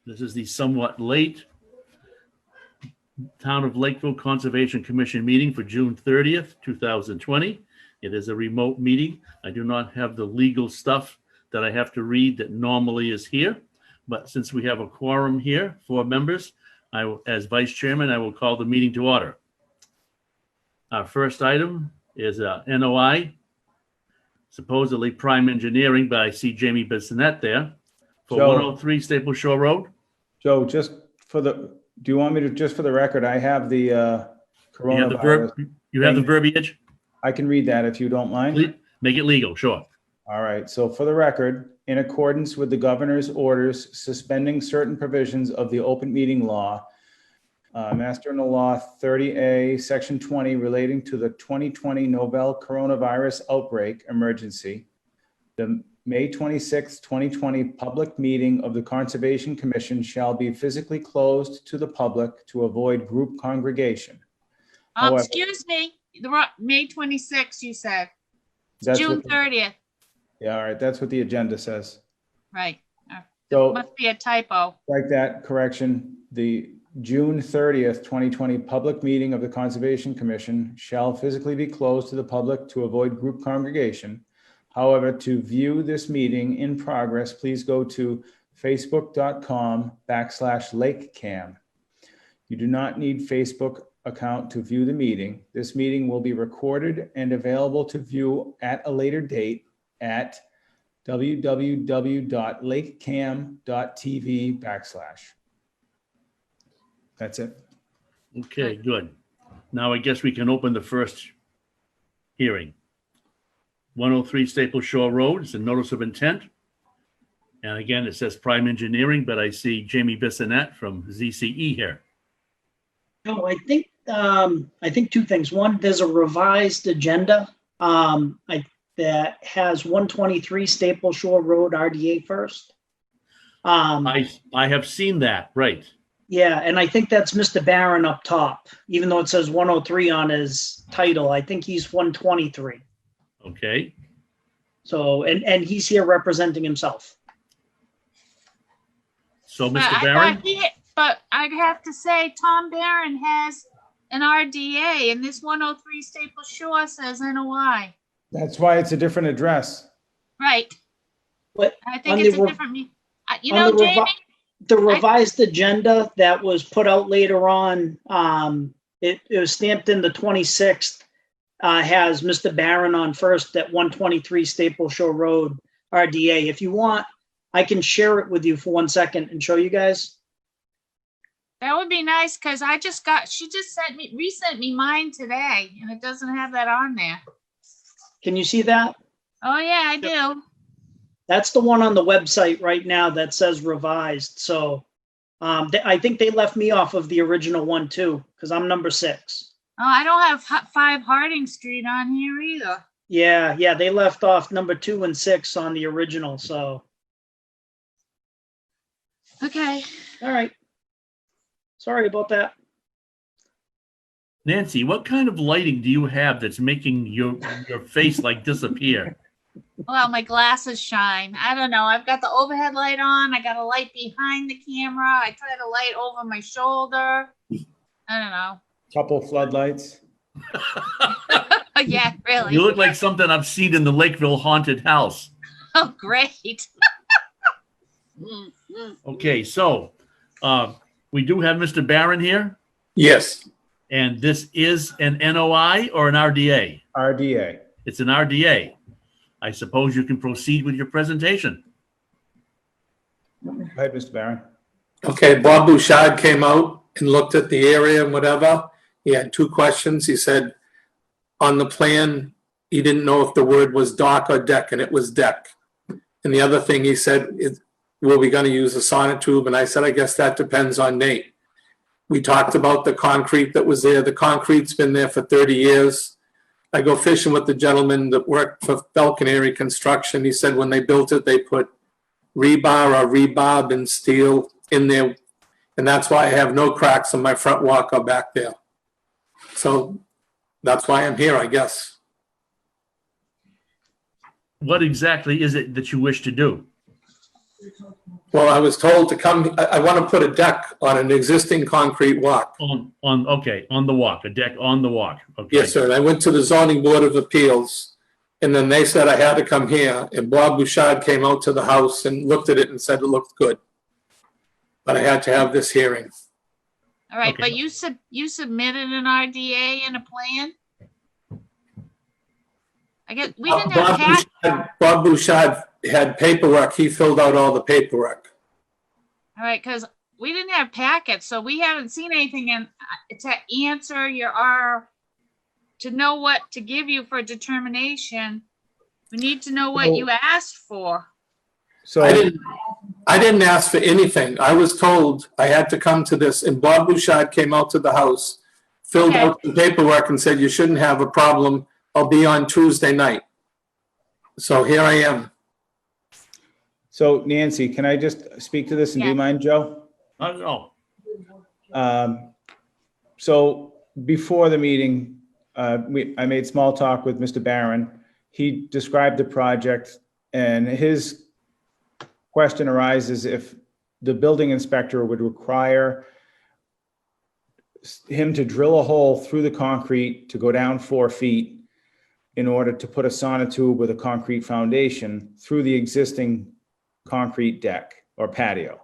This is the somewhat late Town of Lakeville Conservation Commission meeting for June 30th, 2020. It is a remote meeting. I do not have the legal stuff that I have to read that normally is here. But since we have a quorum here, 4 members, as vice chairman, I will call the meeting to order. Our first item is NOI, supposedly Prime Engineering, but I see Jamie Bissonette there for Joe. 103 Staple Shore Road. Joe, do you want me to, just for the record, I have the coronavirus. You have the verbiage? I can read that if you don't mind. Please, make it legal, sure. All right. So for the record, in accordance with the governor's orders suspending certain provisions of the open meeting law, Mass General Law 30A, Section 20, relating to the 2020 novel coronavirus outbreak emergency, the May 26, 2020 public meeting of the Conservation Commission shall be physically closed to the public to avoid group congregation. However, Excuse me, May 26th, you said. that's June what the- 30th, Yeah, all right. That's what the agenda says. right. So Must be a typo. like that correction, the June 30th, 2020 public meeting of the Conservation Commission shall physically be closed to the public to avoid group congregation. However, to view this meeting in progress, please go to facebook.com/lakecam. You do not need Facebook account to view the meeting. This meeting will be recorded and available to view at a later date at www.lakecam.tv/. That's it. Okay, good. Now I guess we can open the first hearing. 103 Staple Shore Road, it's a notice of intent. And again, it says Prime Engineering, but I see Jamie Bissonette from ZCE here. No, I think 2 things. One, there's a revised agenda that has 123 Staple Shore Road RDA first. I have seen that, right. Yeah, and I think that's Mr. Barron up top, even though it says 103 on his title. I think he's 123. Okay, So, and he's here representing himself. so But Mr. Barron, But I'd have to say Tom Barron has an RDA and this 103 Staple Shore says NOI. That's why it's a different address. Right. But I on think the it's a re- different, you on know, the revi- Jamie, The revised agenda that was put out later on, it was stamped in the 26th, has Mr. Barron on first at 123 Staple Shore Road, RDA. If you want, I can share it with you for 1 second and show you guys. that would be nice because she just resent me mine today and it doesn't have that on there. Can you see that? Oh, yeah, I do. That's the one on the website right now that says revised. So I think they left me off of the original one too, because I'm number 6. Oh, I don't have 5 Harding Street on here either. Yeah, they left off number 2 and 6 on the original. So, Okay. all right. Sorry about that. Nancy, what kind of lighting do you have that's making your face like disappear? Well, my glasses shine. I don't know. I've got the overhead light on. I got a light behind the camera. I tried a light over my shoulder. I don't know. Couple floodlights. Yeah, really. You look like something I've seen in the Lakeville haunted house. Oh, great. Okay, so we do have Mr. Barron here, Yes, and this is an NOI or an RDA? RDA. It's an RDA. I suppose you can proceed with your presentation. Go ahead, Mr. Barron. okay, Bob Bouchard came out and looked at the area and whatever. He had 2 questions. He said, on the plan, he didn't know if the word was dock or deck, and it was deck. And the other thing he said, were we gonna use a sonotube? And I said, I guess that depends on Nate. We talked about the concrete that was there. The concrete's been there for 30 years. I go fishing with the gentleman that worked for Falconary Construction. He said when they built it, they put rebar or rebarb and steel in there. And that's why I have no cracks on my front walk or back there. So that's why I'm here, I guess. What exactly is it that you wish to do? Well, I was told to come, I want to put a deck on an existing concrete walk. Okay, on the walk, a deck on the walk. Okay. Yes, sir. And I went to the zoning board of appeals, and then they said I had to come here, and Bob Bouchard came out to the house and looked at it and said it looked good. But I had to have this hearing. All right, Okay. but you submitted an RDA and a plan? I guess, we didn't have Bob Bouchard had paperwork. He filled out all the paperwork. all right, because we didn't have packets, so we haven't seen anything, and to answer to know what to give you for determination, we need to know what you asked for. So, I didn't ask for anything. I was told I had to come to this, and Bob Bouchard came out to the house, filled Okay. out the paperwork and said, you shouldn't have a problem. I'll be on Tuesday night. So here I am. so Nancy, can I just speak to this and do you Yeah. mind, Joe? I don't know. So before the meeting, I made small talk with Mr. Barron. He described the project, and his question arises if the building inspector would require him to drill a hole through the concrete to go down 4 feet in order to put a sonotube with a concrete foundation through the existing concrete deck or patio.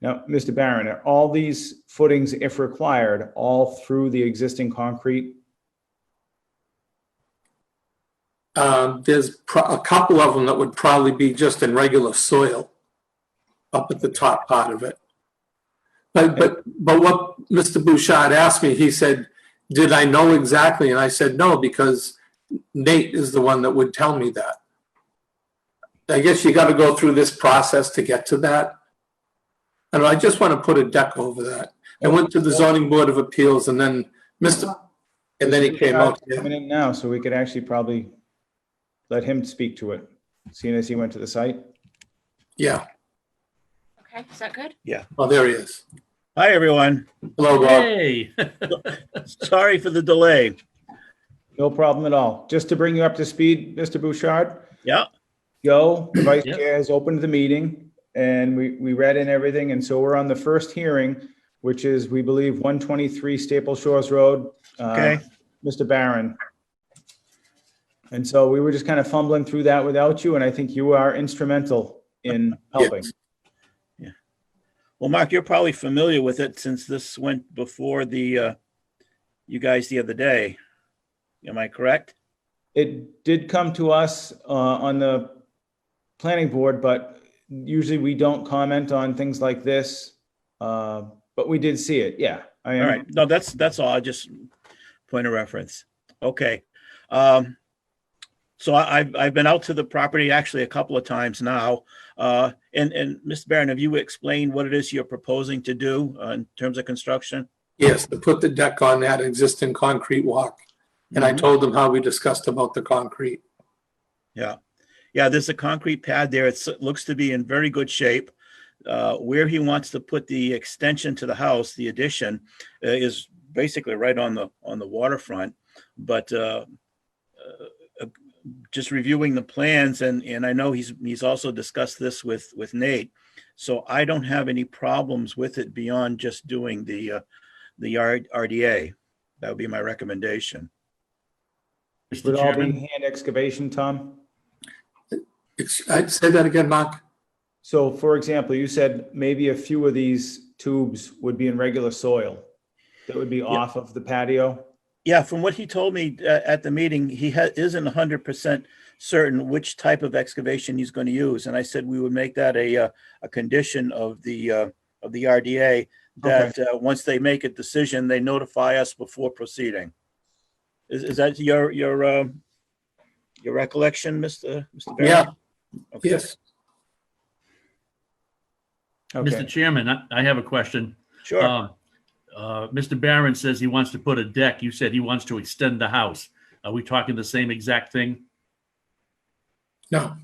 Now, Mr. Barron, are all these footings, if required, all through the existing concrete? There's a couple of them that would probably be just in regular soil up at the top part of it. But what Mr. Bouchard asked me, he said, did I know exactly? And I said, no, because Nate is the one that would tell me that. I guess you got to go through this process to get to that. And I just want to put a deck over that. I went to the zoning board of appeals, and then he came out. Coming in now, so we could actually probably let him speak to it, seeing as he went to the site. Yeah. Okay, is that good? Oh, there he is. Hi, everyone. Hello, Bob. Hey. Sorry for the delay. No problem at all. Just to bring you up to speed, Mr. Bouchard, Yeah, Joe, the vice Yep. chair, has opened the meeting, and we read in everything, and so we're on the first hearing, which is, we believe, 123 Staple Shores Road. Okay. Mr. Barron. And so we were just kind of fumbling through that without you, and I think you are instrumental in helping. Yes. well, Mark, you're probably familiar with it since this went before you guys the other day. Am I correct? It did come to us on the planning board, but usually we don't comment on things like this. But we did see it, yeah. All right. No, that's all. Just point of reference. Okay. So I've been out to the property actually a couple of times now. And Mr. Barron, have you explained what it is you're proposing to do in terms of construction? Yes, to put the deck on that existing concrete walk. And I told him how we discussed about the concrete. Yeah. Yeah, there's a concrete pad there. It looks to be in very good shape. Where he wants to put the extension to the house, the addition, is basically right on the waterfront. But just reviewing the plans, and I know he's also discussed this with Nate. So I don't have any problems with it beyond just doing the RDA. That would be my recommendation. Would Mr. it all be Chairman, hand excavation, Tom? I'd say that again, Mark. So for example, you said maybe a few of these tubes would be in regular soil that would be off of the patio? Yeah, from what he told me at the meeting, he isn't 100% certain which type of excavation he's going to use. And I said we would make that a condition of the RDA, that once they make a decision, they notify us before proceeding. Is that your recollection, Mr. Barron? Yeah. Okay. Yes. Okay. Mr. Chairman, I have a question. Sure. Mr. Barron says he wants to put a deck. You said he wants to extend the house. Are we talking the same exact thing? No.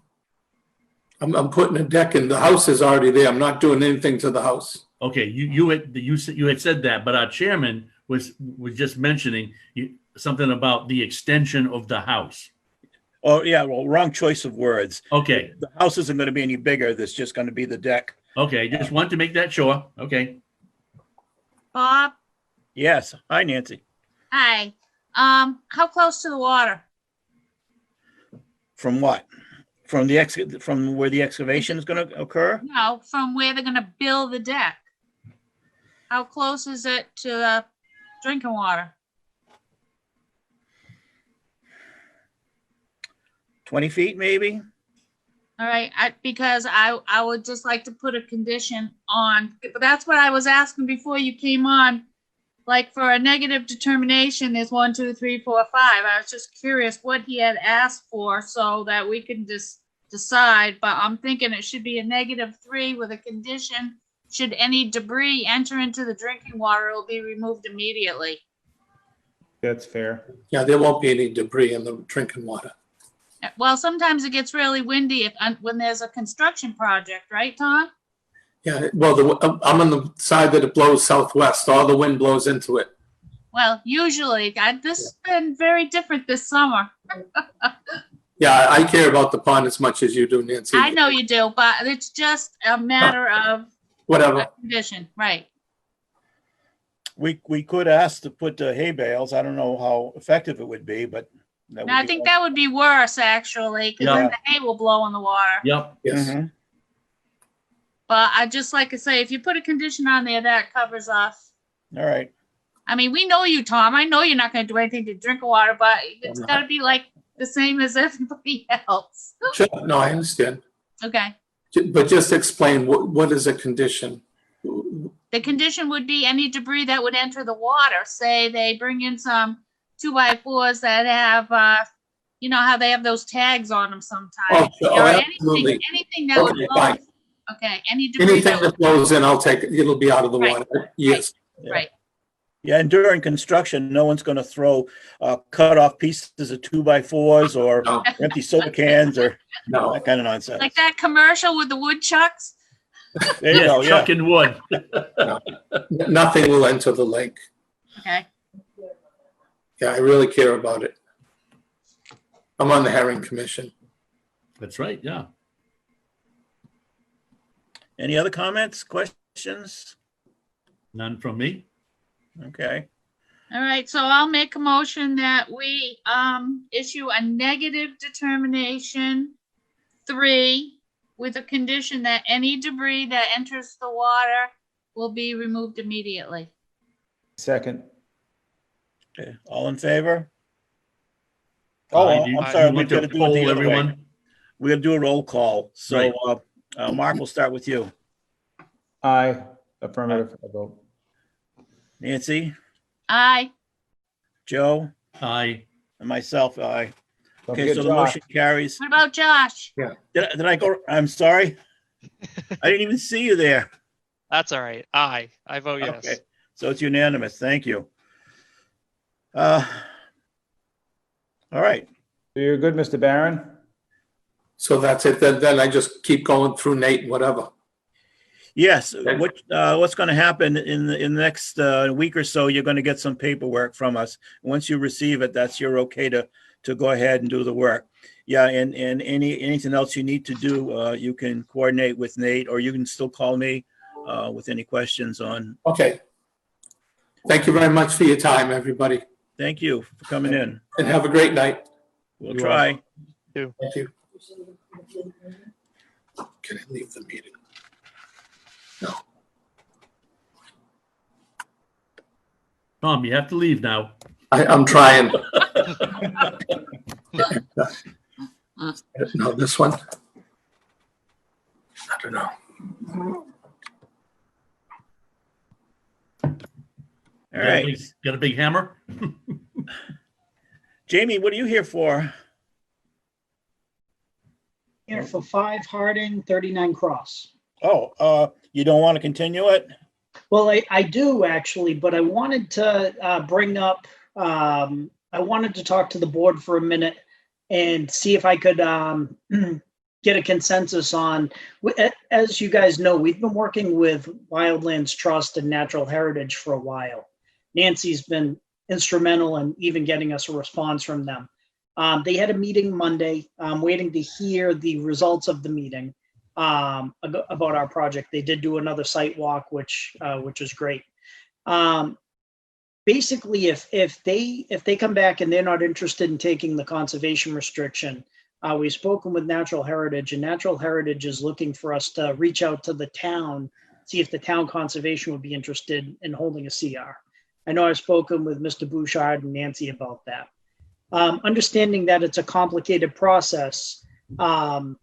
I'm putting a deck in. The house is already there. I'm not doing anything to the house. Okay, you had said that, but our chairman was just mentioning something about the extension of the house. Oh, yeah, well, wrong choice of words. Okay, The house isn't going to be any bigger. There's just going to be the deck Okay, just wanted to make that sure. Okay. Bob, Yes. Hi, Nancy. hi. How close to the water? From what? From from where the excavation is going to occur? No, from where they're gonna build the deck. How close is it to the drinking water? 20 feet, maybe? All right, because I would just like to put a condition on, but that's what I was asking before you came on. Like for a negative determination, there's 1, 2, 3, 4, 5. I was just curious what he had asked for so that we can just decide, but I'm thinking it should be a -3 with a condition. Should any debris enter into the drinking water, it will be removed immediately. That's fair. Yeah, there won't be any debris in the drinking water. Well, sometimes it gets really windy when there's a construction project, right, Tom? Yeah, well, I'm on the side that it blows southwest. All the wind blows into it. Well, usually, this has been very different this summer. Yeah, I care about the pond as much as you do, Nancy. I know you do, but it's just a matter of Whatever. a condition, right? We could ask to put hay bales. I don't know how effective it would be, but that Now, I think that would be worse, actually, because Yeah. then the hay will blow in the water. Yep. Yes. Mhm. But I just like to say, if you put a condition on there, that covers us. All right. I mean, we know you, Tom. I know you're not going to do anything to drink water, but it's got to be like the same as everybody else. Sure. No, I understand. Okay. But just explain what is a condition? The condition would be any debris that would enter the water. Say they bring in some 2x4s that have, you know how they have those tags on them sometimes. Oh, sure. Oh, Or absolutely. anything that would Okay, blow. fine. Okay, any debris Anything that would, that blows in, I'll take it. It'll be out of the Right. water. Yes. right. Yeah, and during construction, no one's going to throw cut off pieces of 2x4s or No. empty soda cans or No. that kind of nonsense. Like that commercial with the woodchucks. There you go. Yes, Yeah. chuck and wood. Nothing will enter the lake. Okay. Yeah, I really care about it. I'm on the Herring Commission. That's right, yeah. Any other comments, questions? None from me. Okay. All right, so I'll make a motion that we issue a negative determination 3 with a condition that any debris that enters the water will be removed immediately. Second. Okay. All in favor? Do Oh, you- I'm sorry. you We want got to to do it poll the other way. everyone? We're going to do a roll call. So, Right. Mark, we'll start with you. Aye. Affirmative vote. Nancy, Aye. Joe, Aye. and myself, aye. Don't Okay, forget so the Josh. motion carries. What about Josh? Did I go? I'm sorry. I didn't even see you there. That's all right. Aye. I vote yes. Okay, so it's unanimous. Thank you. All right. So you're good, Mr. Barron? So that's it. Then I just keep going through Nate and whatever. Yes. Okay. What's going to happen in the next week or so? You're going to get some paperwork from us. Once you receive it, that's you're okay to go ahead and do the work. Yeah, and anything else you need to do, you can coordinate with Nate, or you can still call me with any questions on. Okay. Thank you very much for your time, everybody, Thank you for coming in. and have a great night. We'll You try. Thank you. Can I leave the meeting? No. Tom, you have to leave now. I'm trying. No, this one? I don't know. All right. Got a big hammer? Jamie, what are you here for? Here for 5 Harding, 39 Cross. Oh, you don't want to continue it? Well, I do actually, but I wanted to bring up, I wanted to talk to the board for a minute and see if I could get a consensus on, as you guys know, we've been working with Wildlands Trust and Natural Heritage for a while. Nancy's been instrumental in even getting us a response from them. They had a meeting Monday. I'm waiting to hear the results of the meeting. about our project. They did do another site walk, which was great. Basically, if they come back and they're not interested in taking the conservation restriction, we've spoken with Natural Heritage, and Natural Heritage is looking for us to reach out to the town, see if the town conservation would be interested in holding a CR. I know I've spoken with Mr. Bouchard and Nancy about that. Understanding that it's a complicated process, Natural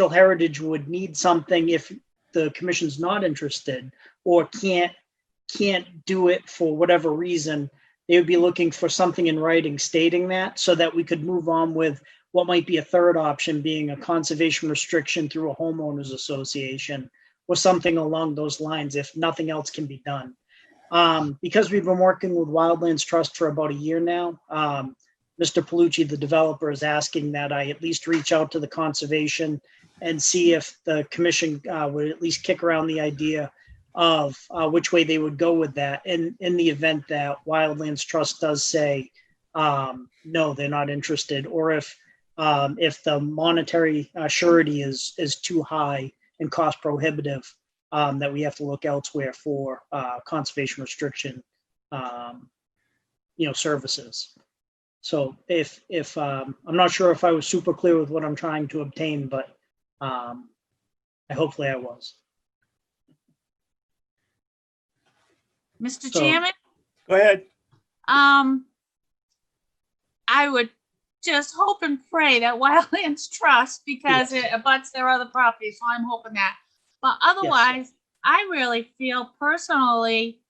Heritage would need something if the commission's not interested or can't do it for whatever reason. They would be looking for something in writing stating that, so that we could move on with what might be a third option, being a conservation restriction through a homeowners association or something along those lines if nothing else can be done. Because we've been working with Wildlands Trust for about a year now, Mr. Palucci, the developer, is asking that I at least reach out to the conservation and see if the commission would at least kick around the idea of which way they would go with that. And in the event that Wildlands Trust does say, no, they're not interested, or if the monetary surety is too high and cost prohibitive, that we have to look elsewhere for conservation restriction, services. So if I'm not sure if I was super clear with what I'm trying to obtain, but hopefully I was. Mr. So- Chairman, Go ahead. I would just hope and pray that Wildlands Trust, because it abuts their other property, so I'm hoping that. But otherwise, I really feel personally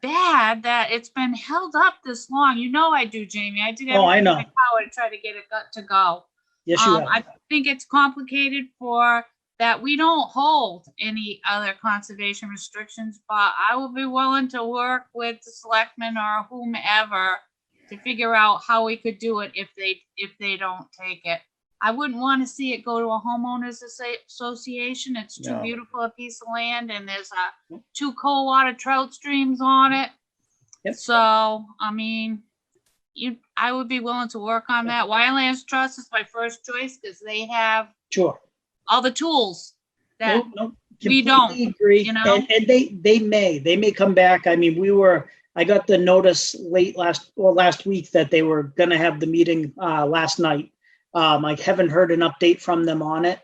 bad that it's been held up this long. You know I do, Jamie. I did Oh, I everything in know. my power to try to get it to go. Yes, you have. I think it's complicated for that we don't hold any other conservation restrictions, but I will be willing to work with the selectmen or whomever to figure out how we could do it if they don't take it. I wouldn't want to see it go to a homeowners association. It's too No. beautiful a piece of land, and there's 2 cold water trout streams on it. Yep. So, I mean, I would be willing to work on that. Wildlands Trust is my first choice because they have Sure. all the tools that No, we don't, completely agree. you know? And they may come back. I mean, I got the notice last week that they were going to have the meeting last night. I haven't heard an update from them on it.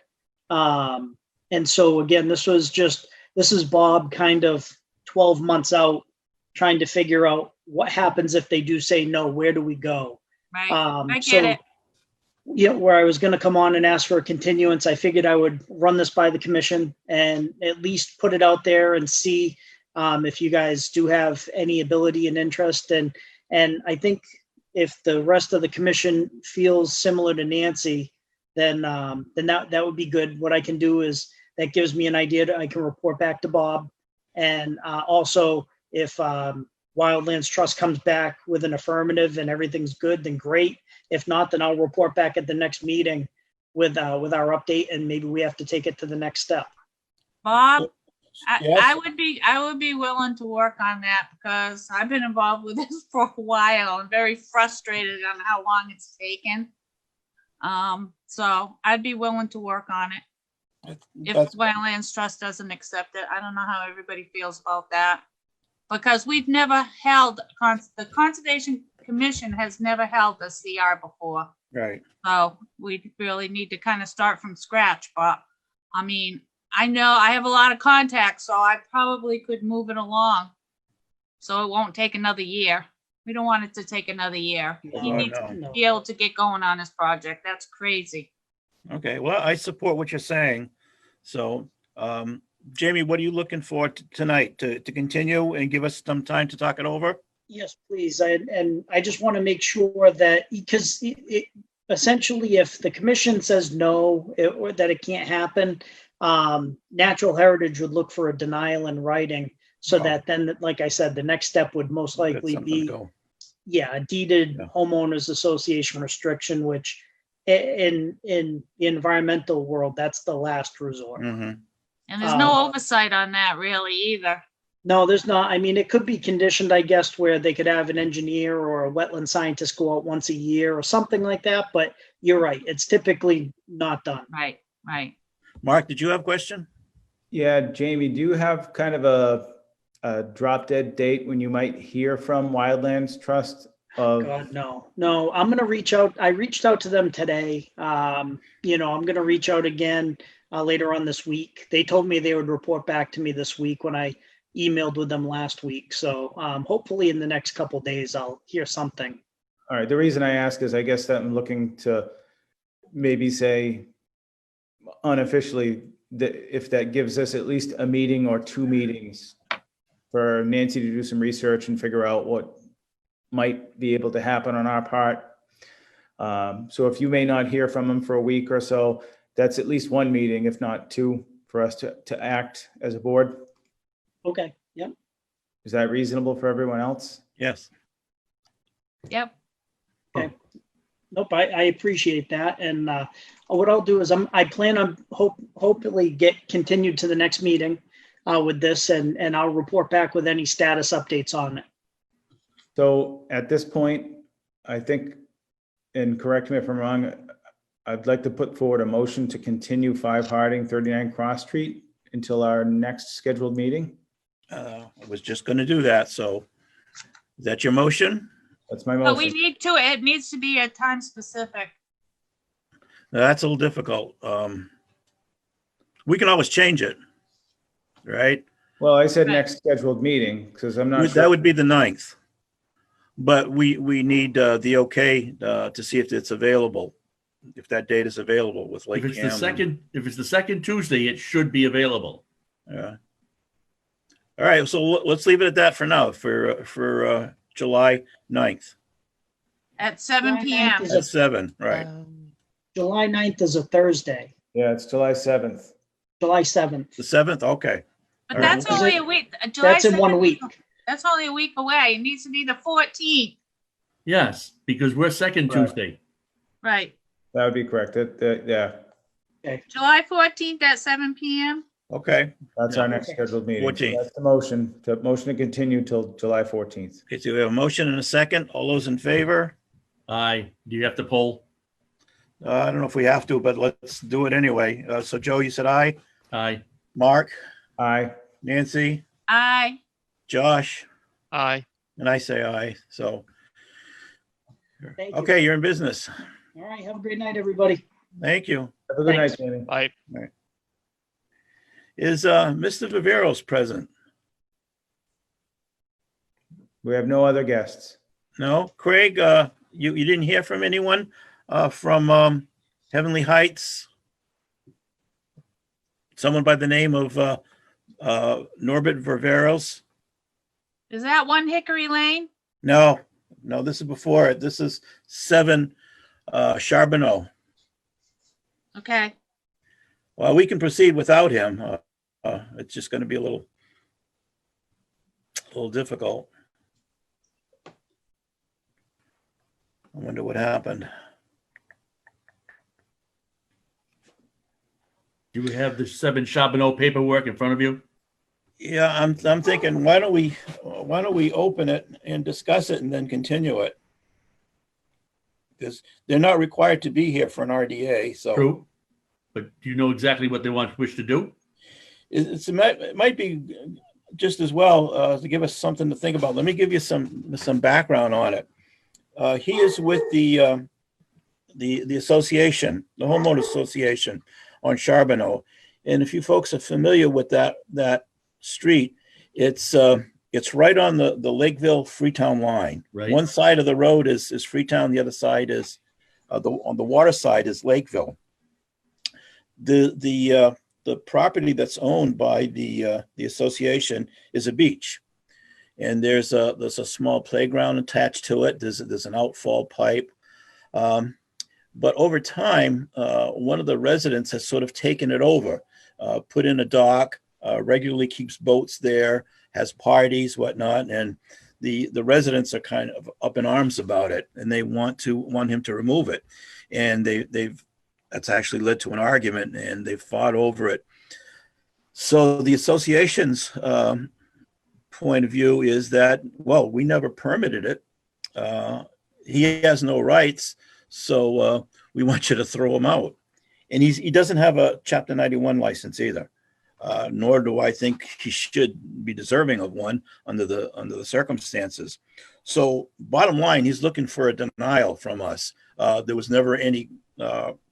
And so again, this is Bob kind of 12 months out trying to figure out what happens if they do say no, where do we go? right? I get it. Where I was going to come on and ask for a continuance, I figured I would run this by the commission and at least put it out there and see if you guys do have any ability and interest. And I think if the rest of the commission feels similar to Nancy, then that would be good. What I can do is that gives me an idea. I can report back to Bob. And also if Wildlands Trust comes back with an affirmative and everything's good, then great. If not, then I'll report back at the next meeting with our update, and maybe we have to take it to the next step. Bob, Yes. I would be willing to work on that because I've been involved with this for a while. I'm very frustrated on how long it's taken. So I'd be willing to work on it. If That's- Wildlands Trust doesn't accept it, I don't know how everybody feels about that. Because we've never held, the Conservation Commission has never held a CR before. Right. So we really need to kind of start from scratch, but I mean, I know I have a lot of contacts, so I probably could move it along. So it won't take another year. We don't want it to take another year. He Oh, needs no. to be able to get going on his project. That's crazy. Okay, well, I support what you're saying. So, Jamie, what are you looking for tonight to continue and give us some time to talk it over? Yes, please. And I just want to make sure that, because essentially if the commission says no, or that it can't happen, Natural Heritage would look for a denial in writing, so Oh. that then, like I said, the next step would most likely That's something to be, go. a deeded Yeah. homeowners association restriction, which in the environmental world, that's the last resort. Mhm. And there's no oversight on that really either. No, there's not. I mean, it could be conditioned, I guess, where they could have an engineer or a wetland scientist go out once a year or something like that. But you're right. It's typically not done. Right, right. Mark, did you have a question? Yeah, Jamie, do you have kind of a drop dead date when you might hear from Wildlands Trust of? God, no, I'm gonna reach out. I reached out to them today. I'm gonna reach out again later on this week. They told me they would report back to me this week when I emailed with them last week. So hopefully in the next couple days, I'll hear something. All right, the reason I ask is I guess that I'm looking to maybe say unofficially that if that gives us at least a meeting or 2 meetings for Nancy to do some research and figure out what might be able to happen on our part. So if you may not hear from them for a week or so, that's at least 1 meeting, if not 2, for us to act as a board. Okay, yep. Is that reasonable for everyone else? Yes. Yep. Nope, I appreciate that. And what I'll do is I plan on hopefully get continued to the next meeting with this, and I'll report back with any status updates on it. So at this point, I think, and correct me if I'm wrong, I'd like to put forward a motion to continue 5 Harding 39 Cross Street until our next scheduled meeting. I was just going to do that. So is that your motion? That's my But we motion. need to, it needs to be a time specific. That's a little difficult. We can always change it, right? Well, I said Right. next scheduled meeting because I'm not That sure. would be the 9th. But we need the okay to see if it's available, if that date is available with Lake If it's Cam. if it's the second Tuesday, it should be available. Yeah. All right, so let's leave it at that for now, for July 9th At 7 July 9th PM. is at 7, right? July 9th is a Thursday, Yeah, it's July 7th. July 7th. The 7th, okay. But All right. that's only a week. July That's in 1 7th, week. That's only a week away. It needs to be the 14th. Yes, because we're second Right. Tuesday. Right. That would be correct. Yeah, July 14th at 7 PM. Okay, that's our next Okay. scheduled meeting. 14th. That's the motion to continue till July 14th. okay, so we have a motion and a second. All those in favor? Aye. Do you have to poll? I don't know if we have to, but let's do it anyway. So Joe, you said aye. Aye. Mark, Aye. Nancy, Aye. Josh, Aye. and I say aye. So, Thank you. okay, you're in business. All right, have a great night, everybody. Thank you. Have a good Thanks. night, Jamie. Aye. Is Mr. Viveros present? We have no other guests. No? Craig, you didn't hear from anyone from Heavenly Heights? Someone by the name of Norbert Viveros? Is that 1 Hickory Lane? No, this is before it. This is 7 Charbonneau. Okay. Well, we can proceed without him. It's just going to be a little difficult. I wonder what happened. Do you have the 7 Charbonneau paperwork in front of you? Yeah, I'm thinking, why don't we open it and discuss it and then continue it? Because they're not required to be here for an RDA, so True. But do you know exactly what they wish to do? it might be just as well to give us something to think about. Let me give you some background on it. He is with the association, the homeowner association on Charbonneau, and if you folks are familiar with that street, it's right on the Lakeville Freetown line. Right. One side of the road is Freetown, the other side is on the water side is Lakeville. The property that's owned by the association is a beach, and there's a small playground attached to it. There's an outfall pipe, but over time, one of the residents has sort of taken it over, put in a dock, regularly keeps boats there, has parties, whatnot, and the residents are kind of up in arms about it, and they want him to remove it, and that's actually led to an argument, and they've fought over it. So the association's point of view is that, well, we never permitted it. He has no rights. So we want you to throw him out. And he doesn't have a Chapter 91 license either. Nor do I think he should be deserving of one under the circumstances. So bottom line, he's looking for a denial from us. There was never any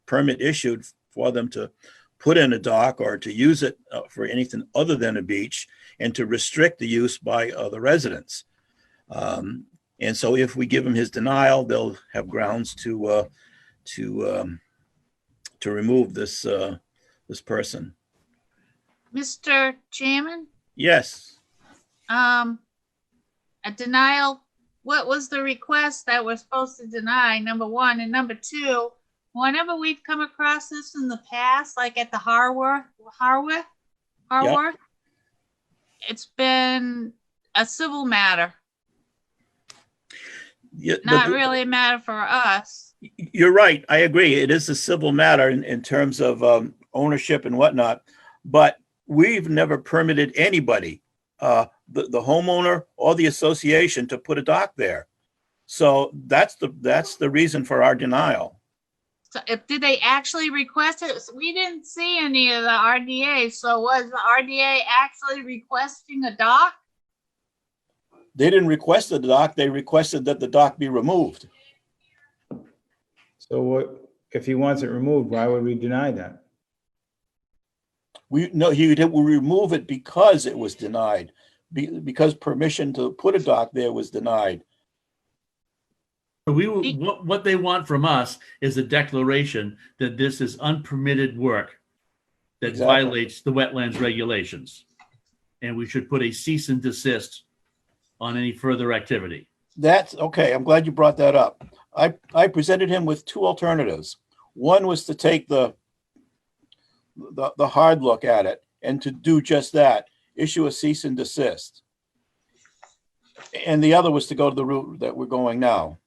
permit issued for them to put in a dock or to use it for anything other than a beach, and to restrict the use by the residents. And so if we give him his denial, they'll have grounds to remove this person. Mr. Chairman, Yes. a denial, what was the request that we're supposed to deny, number one? And number two, whenever we've come across this in the past, like at the Harworth, it's been a civil matter, Yeah, not really a matter for us. You're right. I agree. It is a civil matter in terms of ownership and whatnot, but we've never permitted anybody, the homeowner or the association, to put a dock there. So that's the reason for our denial. So did they actually request it? We didn't see any of the RDA. So was the RDA actually requesting a dock? They didn't request the dock. They requested that the dock be removed. So what, if he wants it removed, why would we deny that? He will remove it because it was denied, because permission to put a dock there was denied. So what they want from us is a declaration that this is unpermitted work that Exactly. violates the wetlands regulations. And we should put a cease and desist on any further activity. That's okay. I'm glad you brought that up. I presented him with two alternatives. One was to take the hard look at it and to do just that, issue a cease and desist. And the other was to go to the route that we're going now.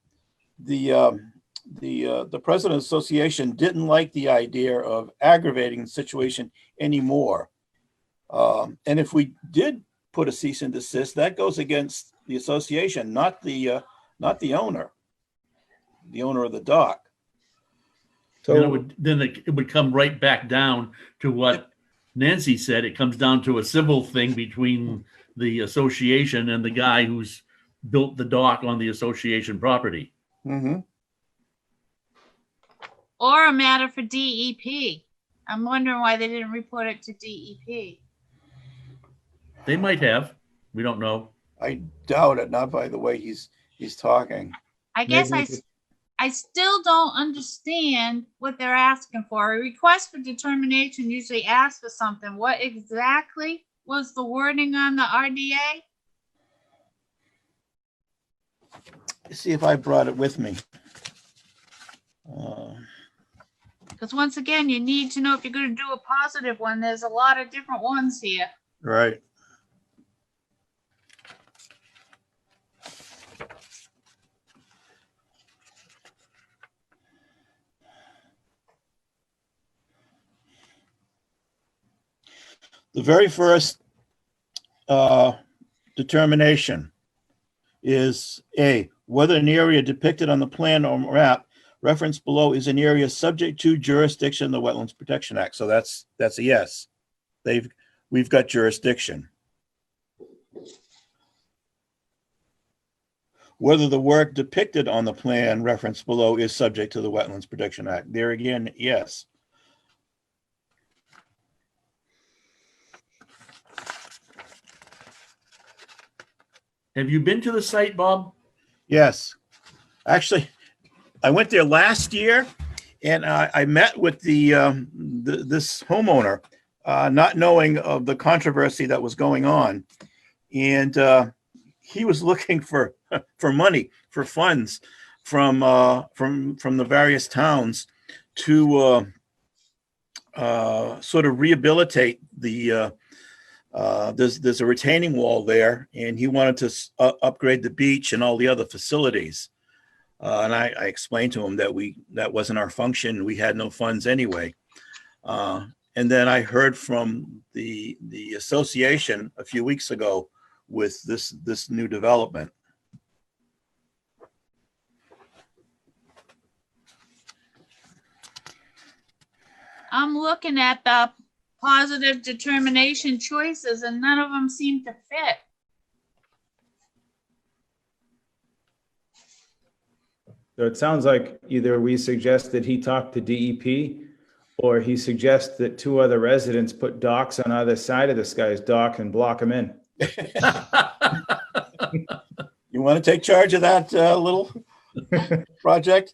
The President Association didn't like the idea of aggravating the situation anymore. And if we did put a cease and desist, that goes against the association, not the owner of the dock. So, Then it would come right back down to what Nancy said. It comes down to a civil thing between the association and the guy who's built the dock on the association property. Mm-hmm. Or a matter for DEP. I'm wondering why they didn't report it to DEP. They might have. We don't know. I doubt it, not by the way he's talking. I guess Maybe I still don't understand what they're asking for. A request for determination usually asks for something. What exactly was the wording on the RDA? Let's see if I brought it with me. Because once again, you need to know if you're going to do a positive one. There's a lot of different ones here. Right. The very first determination is A, whether an area depicted on the plan or map referenced below is an area subject to jurisdiction of the Wetlands Protection Act. So that's a yes. We've got jurisdiction. Whether the work depicted on the plan referenced below is subject to the Wetlands Protection Act. There again, yes. Have you been to the site, Bob? Yes. Actually, I went there last year and I met with this homeowner, not knowing of the controversy that was going on. And he was looking for money, for funds from the various towns to sort of rehabilitate the there's a retaining wall there, and he wanted to upgrade the beach and all the other facilities. And I explained to him that that wasn't our function. We had no funds anyway. And then I heard from the association a few weeks ago with this new development. I'm looking at the positive determination choices and none of them seem to fit. So it sounds like either we suggest that he talk to DEP, or he suggests that two other residents put docks on either side of this guy's dock and block him in. You want to take charge of that little project?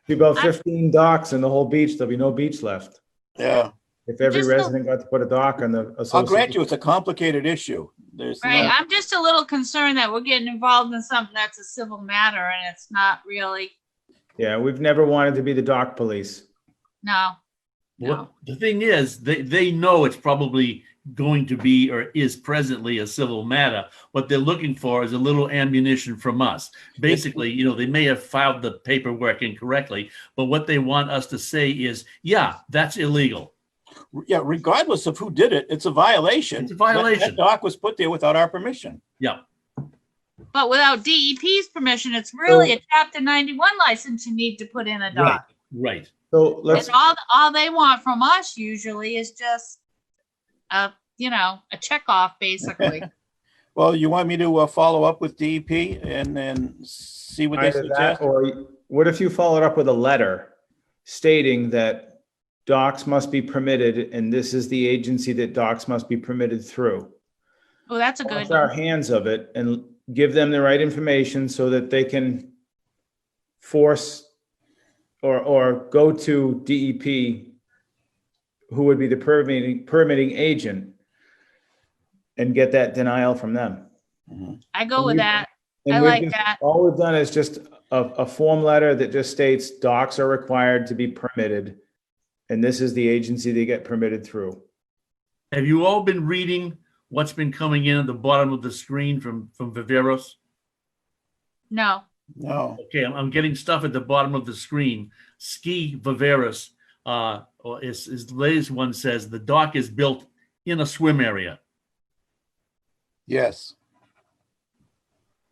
Be about 15 docks in the whole beach, there'll be no beach left. Yeah. If every Just a- resident got to put a dock on the I'll grant association. you, it's a complicated issue. There's Right, not- I'm just a little concerned that we're getting involved in something that's a civil matter and it's not really, Yeah, we've never wanted to be the dock police. no. Well, the thing is, they know it's probably going to be or is presently a civil matter. What they're looking for is a little ammunition from us. Basically, you know, they may have filed the paperwork incorrectly, but what they want us to say is, yeah, that's illegal. Yeah, regardless of who did it, it's a violation. It's a violation. That dock was put there without our permission. Yeah. But without DEP's permission, it's really a chapter 91 license you need to put in a Right. dock. Right. So let's, And all they want from us usually is just a check off basically. Well, you want me to follow up with DEP and then see what they either that, suggest? or what if you followed up with a letter stating that docks must be permitted, and this is the agency that docks must be permitted through? Oh, that's a good Wash our one. hands of it and give them the right information so that they can force or go to DEP, who would be the permitting agent, and get that denial from them. I go with that. And I we've like just- that. All we've done is just a form letter that just states docks are required to be permitted, and this is the agency they get permitted through. Have you all been reading what's been coming in at the bottom of the screen from Viveros? No. No. Okay, I'm getting stuff at the bottom of the screen. Ski Viveros, or his latest one says the dock is built in a swim area. Yes.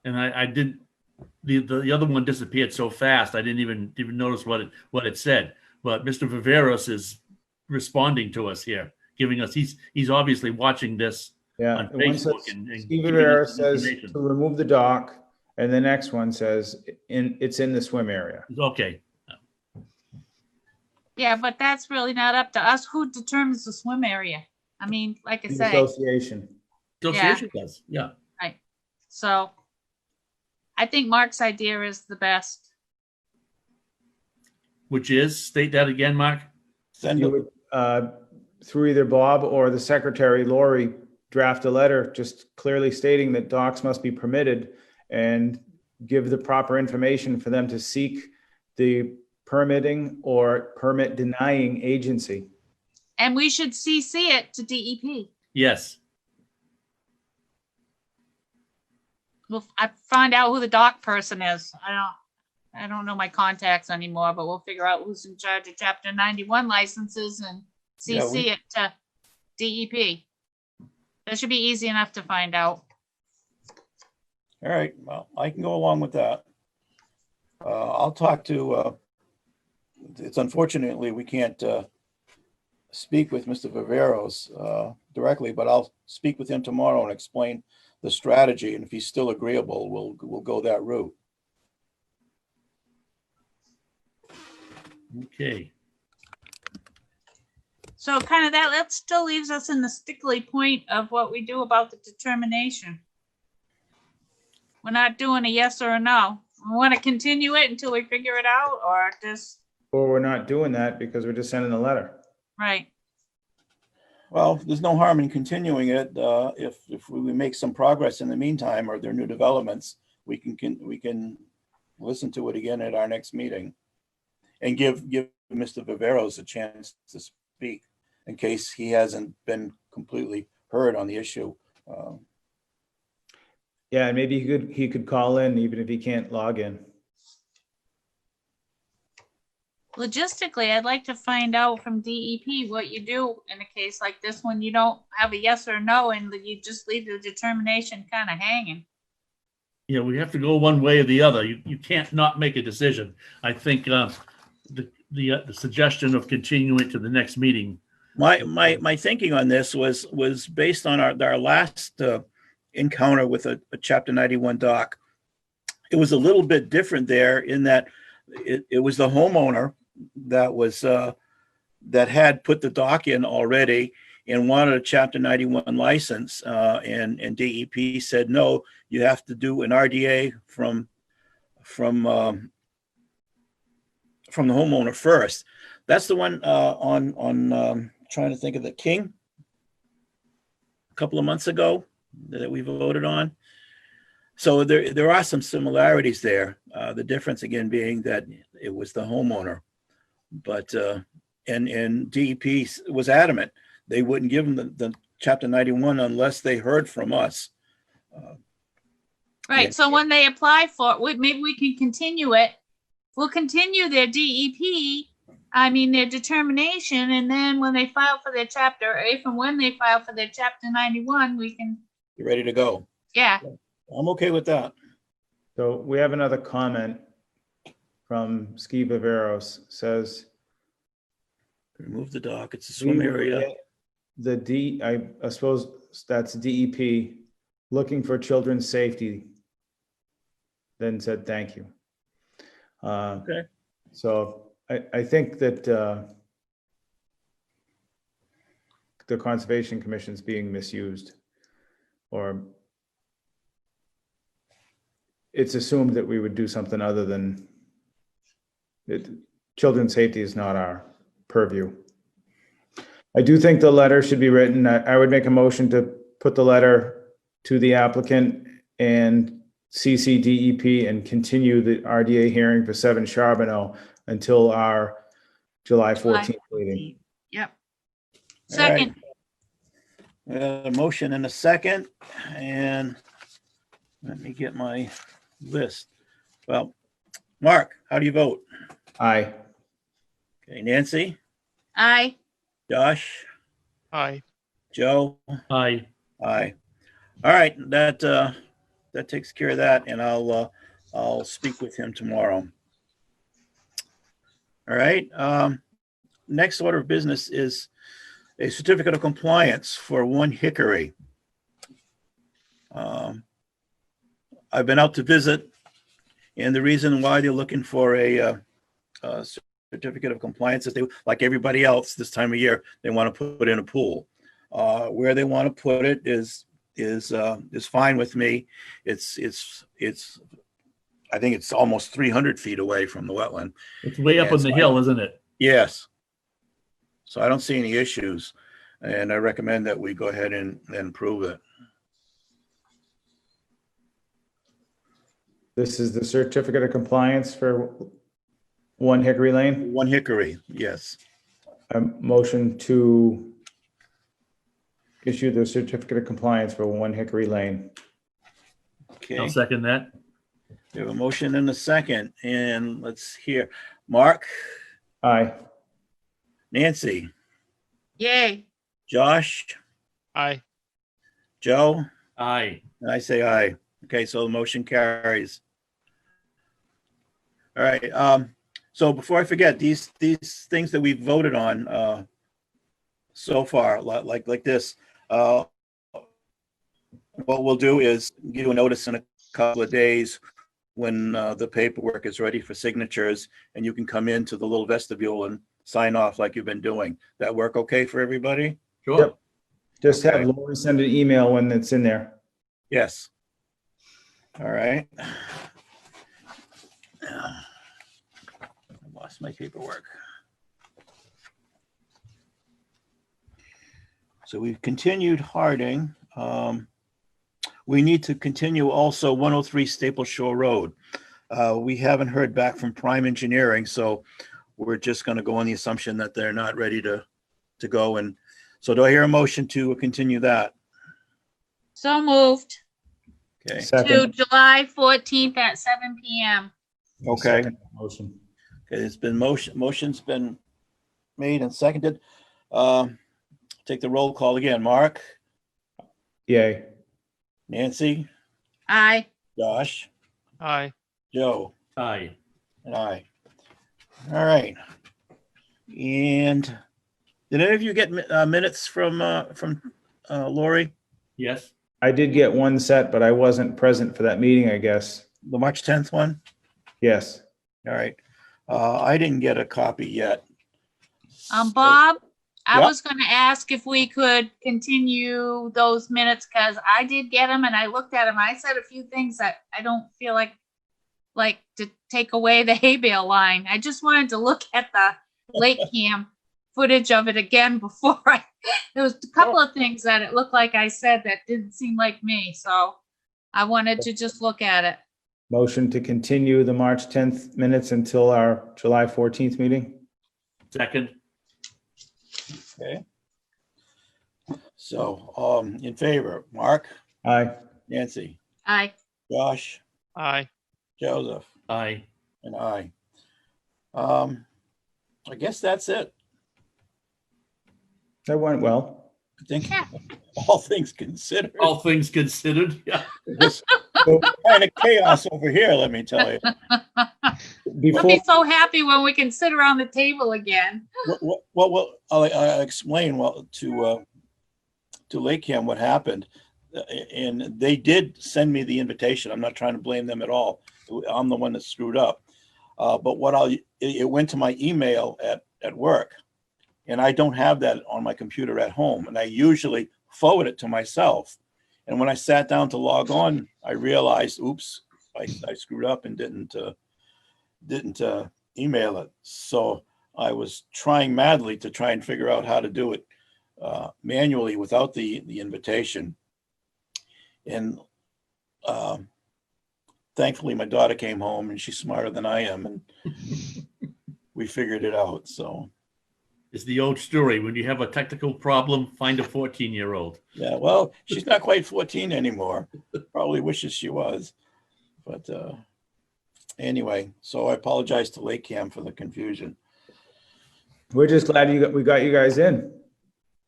And I didn't, the other one disappeared so fast, I didn't even notice what it said. But Mr. Viveros is responding to us here, giving us, he's obviously watching this Yeah, on and one says, Facebook and Steve giving Rivera us says information. to remove the dock, and the next one says it's in the swim area. Okay, Yeah, but that's really not up to us. Who determines the swim area? I mean, like I The say, association. association does, yeah. so I think Mark's idea is the best. Which is, state that again, Mark? Send You it. would, through either Bob or the secretary, Lori, draft a letter just clearly stating that docks must be permitted, and give the proper information for them to seek the permitting or permit denying agency. And we should CC it to DEP. Yes. I find out who the dock person is. I don't know my contacts anymore, but we'll figure out who's in charge of chapter 91 licenses and Yeah, CC it to DEP. That should be easy enough to find out. All right, well, I can go along with that. I'll talk to, it's unfortunately, we can't speak with Mr. Viveros directly, but I'll speak with him tomorrow and explain the strategy, and if he's still agreeable, we'll go that route. Okay. So kind of that still leaves us in the stickly point of what we do about the determination. We're not doing a yes or a no. We want to continue it until we figure it out, or just, Or we're not doing that because we're just sending a letter. right? Well, there's no harm in continuing it. If we make some progress in the meantime, or there are new developments, we can listen to it again at our next meeting, and give Mr. Viveros a chance to speak in case he hasn't been completely heard on the issue. Yeah, and maybe he could call in even if he can't log in. Logistically, I'd like to find out from DEP what you do in a case like this when you don't have a yes or no and you just leave the determination kind of hanging. Yeah, we have to go one way or the other. You can't not make a decision. I think the the suggestion of continuing to the next meeting. My thinking on this was based on our last encounter with a Chapter 91 dock. It was a little bit different there in that it was the homeowner that had put the dock in already and wanted a Chapter 91 license, and DEP said, no, you have to do an RDA from the homeowner first. That's the one on trying to think of the King a couple of months ago that we voted on. So there are some similarities there. The difference again being that it was the homeowner, but and DEP was adamant they wouldn't give them the Chapter 91 unless they heard from us. Right, Yeah. so when they apply for it, maybe we can continue it. We'll continue their their determination, and then when they file for their chapter, or if and when they file for their Chapter 91, we can, You ready to go? yeah. I'm okay with that. So we have another comment from Ski Viveros, says. Remove the dock. It's a swim area. I suppose that's DEP looking for children's safety. Then said, thank you. Okay. So I think that the Conservation Commission is being misused, or it's assumed that we would do something other than it. Children's safety is not our purview. I do think the letter should be written. I would make a motion to put the letter to the applicant and CC DEP and continue the RDA hearing for 7 Charbonneau until our July 14th meeting. Yep. All right. Second, A motion and a second, and let me get my list. Well, Mark, how do you vote? Aye. Okay, Nancy, aye. Josh, Aye. Joe, Aye. aye. All right, that takes care of that, and I'll speak with him tomorrow. All right. Next order of business is a certificate of compliance for 1 Hickory. I've been out to visit, and the reason why they're looking for a certificate of compliance is they, like everybody else this time of year, they want to put in a pool. Where they want to put it is fine with me. It's I think it's almost 300 feet away from the wetland. It's way up Yeah, on the so hill, isn't it? Yes. So I don't see any issues, and I recommend that we go ahead and approve it. This is the certificate of compliance for 1 Hickory Lane. 1 Hickory, yes. A motion to issue the certificate of compliance for 1 Hickory Lane. Okay, I'll second that. we have a motion and a second, and let's hear. Mark, Aye. Nancy, Yay. Josh, Aye. Joe, Aye. and I say aye. Okay, so the motion carries. All right, so before I forget, these things that we voted on so far, like this, what we'll do is give you a notice in a couple of days when the paperwork is ready for signatures, and you can come into the little vestibule and sign off like you've been doing. That work okay for everybody? Sure. Yep. Just have Okay. Laura send an email when it's in there. Yes. All right. I lost my paperwork. So we've continued Harding. We need to continue also 103 Staple Shore Road. We haven't heard back from Prime Engineering, so we're just going to go on the assumption that they're not ready to go. And so do I hear a motion to continue that? So moved Okay. to Second. July 14th at 7 PM. Okay. Second motion. Okay, it's been motion's been made and seconded. Take the roll call again. Mark, Yay. Nancy, Aye. Josh, Aye. Joe, Aye. and I. All right. And did any of you get minutes from Lori? Yes. I did get one set, but I wasn't present for that meeting, I guess. The March 10th one? Yes. All right. I didn't get a copy yet. Bob, I Yeah. was gonna ask if we could continue those minutes, because I did get them and I looked at them. I said a few things that I don't feel like to take away the hay bale line. I just wanted to look at the lake cam footage of it again before there was a couple of things that it looked like I said that didn't seem like me, so I wanted to just look at it. Motion to continue the March 10th minutes until our July 14th meeting. Second. Okay. So, in favor, Mark, Aye. Nancy, Aye. Josh, Aye. Joseph, Aye. and I. I guess that's it. That went well. I think Yeah. all things considered. All things considered, yeah. Kind of chaos over here, let me tell you. I'll Before, be so happy when we can sit around the table again. Well, I'll explain to Lake Cam what happened. And they did send me the invitation. I'm not trying to blame them at all. I'm the one that screwed up. But it went to my email at work, and I don't have that on my computer at home. And I usually forward it to myself. And when I sat down to log on, I realized, oops, I screwed up and didn't email it. So I was trying madly to try and figure out how to do it manually without the invitation. And thankfully, my daughter came home, and she's smarter than I am, and we figured it out. So It's the old story. When you have a technical problem, find a 14-year-old. yeah, well, she's not quite 14 anymore. Probably wishes she was. But anyway, so I apologize to Lake Cam for the confusion. we're just glad we got you guys in.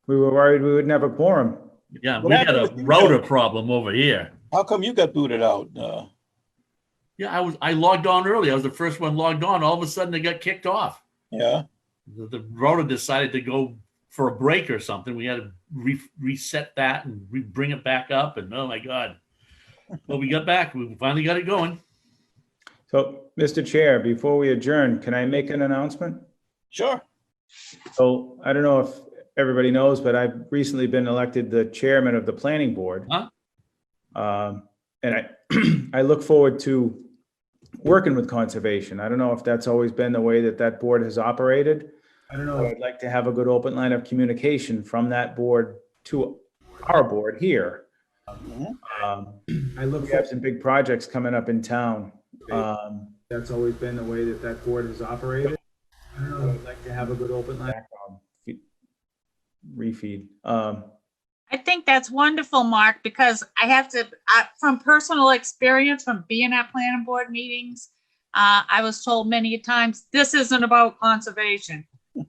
We were worried we wouldn't have a quorum. Yeah, What we had a happened with you, router Joe? problem over here. How come you got booted out? Yeah, I logged on early. I was the first one logged on. All of a sudden, it got kicked off. Yeah. The router decided to go for a break or something. We had to reset that and bring it back up. And oh my God. Well, we got back. We finally got it going. So, Mr. Chair, before we adjourn, can I make an announcement? Sure. So I don't know if everybody knows, but I've recently been elected the chairman of the planning board. Huh? And I look forward to working with conservation. I don't know if that's always been the way that board has operated. I don't know. I'd like to have a good open line of communication from that board to our board here. We have some big projects coming up in town. That's always been the way that board has operated. I don't know. I'd like to have a good open line. Refeed. I think that's wonderful, Mark, because from personal experience, from being at planning board meetings, I was told many times, this isn't about conservation.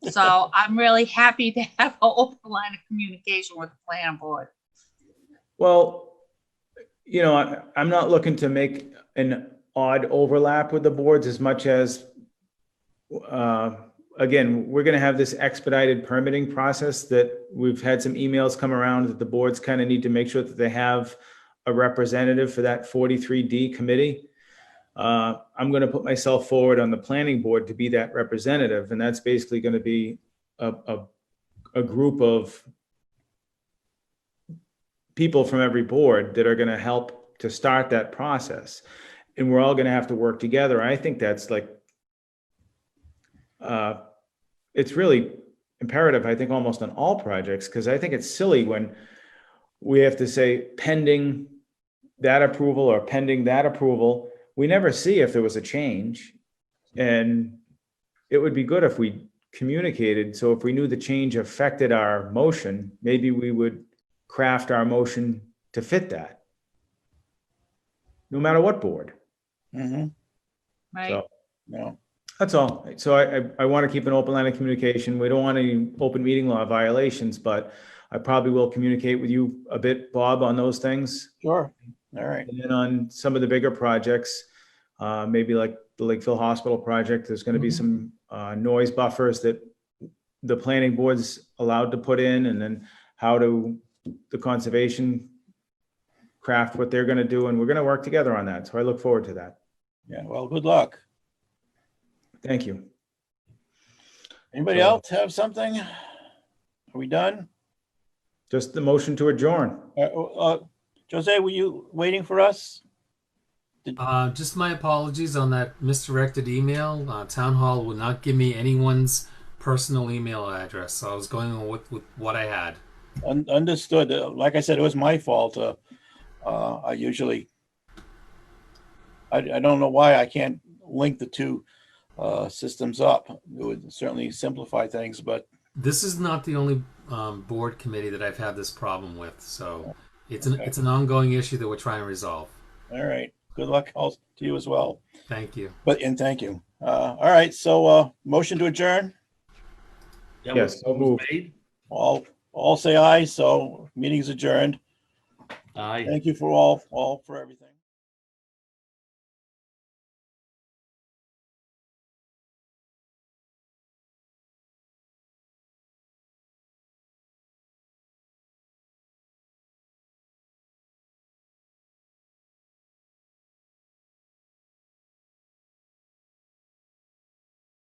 So I'm really happy to have an open line of communication with the planning board. Well, I'm not looking to make an odd overlap with the boards as much as, again, we're going to have this expedited permitting process that we've had some emails come around that the boards kind of need to make sure that they have a representative for that 43D committee. I'm going to put myself forward on the planning board to be that representative. And that's basically going to be a group of people from every board that are going to help to start that process. And we're all going to have to work together. I think that's like, it's really imperative, I think, almost on all projects, because I think it's silly when we have to say pending that approval or pending that approval. We never see if there was a change. And it would be good if we communicated. So if we knew the change affected our motion, maybe we would craft our motion to fit that, no matter what board. Mm-hmm. Right. So No. that's all. So I want to keep an open line of communication. We don't want any open meeting law violations, but I probably will communicate with you a bit, Bob, on those things. Sure. All right. And then on some of the bigger projects, maybe like the Lakeville Hospital project, there's going to be some noise buffers that the planning board's allowed to put in, and then how do the conservation craft what they're going to do, and we're going to work together on that. So I look forward to that. Yeah, well, good luck. Thank you. Anybody So- else have something? Are we done? Just the motion to adjourn. Jose, were you waiting for us? Just my apologies on that misdirected email. Town Hall would not give me anyone's personal email address, so I was going on with what I had. Understood. Like I said, it was my fault. I usually, I don't know why I can't link the two systems up. It would certainly simplify things, but This is not the only board committee that I've had this problem with, so it's Okay. an ongoing issue that we're trying to resolve. all right. Good luck to you as well. Thank you. And thank you. All right. So motion to adjourn. That Yes, was so moved. made. All say aye. So meeting's adjourned. Aye. Thank you for all for everything.